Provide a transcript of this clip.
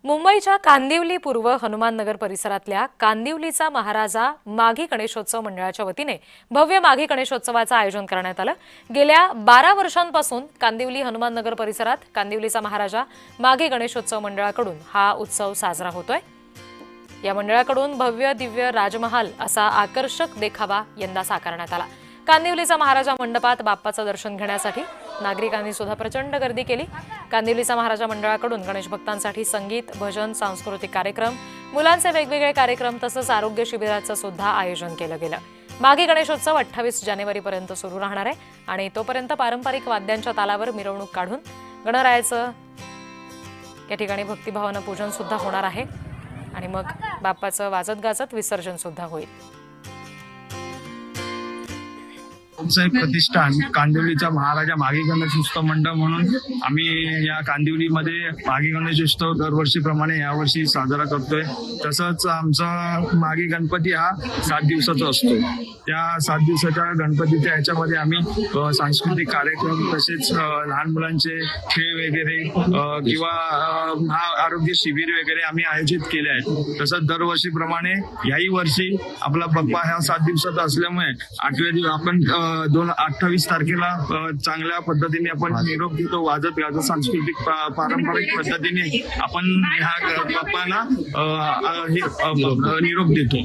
मुंबईच्या कांदिवली पूर्व हनुमान नगर परिसरातल्या कांदिवलीचा महाराजा माघी गणेशोत्सव मंडळाच्या वतीने भव्य माघी गणेशोत्सवाचं आयोजन करण्यात आलं। गेल्या 12 वर्षांपासून कांदिवली हनुमान नगर परिसरात कांदिवलीचा महाराजा माघी गणेशोत्सव मंडळाकडून हा उत्सव साजरा होतोय। या मंडळाकडून भव्य दिव्य राजमहाल असा आकर्षक देखावा यंदा साकारण्यात आला। कांदिवलीचा महाराजा मंडपात बाप्पाचं दर्शन घेण्यासाठी नागरिकांनी सुद्धा प्रचंड गर्दी केली। कांदिवलीचा महाराजा मंडळाकडून गणेश भक्तांसाठी संगीत, भजन, सांस्कृतिक कार्यक्रम, मुलांचे वेगवेगळे कार्यक्रम तसंच आरोग्य शिबिराचं सुद्धा आयोजन केलं गेलं। माघी गणेशोत्सव 28 जानेवारीपर्यंत सुरू राहणार आहे आणि तोपर्यंत पारंपरिक वाद्यांच्या तालावर मिरवणूक काढून गणरायाचं या ठिकाणी भक्तिभावानं पूजन सुद्धा होणार आहे आणि मग बाप्पाचं वाजत गाजत विसर्जन सुद्धा होईल। आमचं एक प्रतिष्ठान कांदिवलीचा महाराजा माघी गणेशोत्सव मंडळ म्हणून आम्ही या कांदिवलीमध्ये माघी गणेशोत्सव दरवर्षीप्रमाणे यावर्षी साजरा करतोय। तसंच आमचा माघी गणपती हा 7 दिवसाचा असतो। त्या 7 दिवसाच्या गणपतीच्या ह्याच्यामध्ये आम्ही सांस्कृतिक कार्यक्रम तसेच लहान मुलांचे खेळ वगैरे किंवा आरोग्य शिबिर वगैरे आम्ही आयोजित केले आहेत। तसंच दरवर्षीप्रमाणे याही वर्षी आपला बाप्पा ह्या 7 दिवसाचा असल्यामुळे 8व्या दिवशी आपण 28 तारखेला चांगल्या पद्धतीने आपण निरोप देतो, वाजत गाजत सांस्कृतिक पारंपरिक पद्धतीने आपण ह्या बाप्पाला निरोप देतो।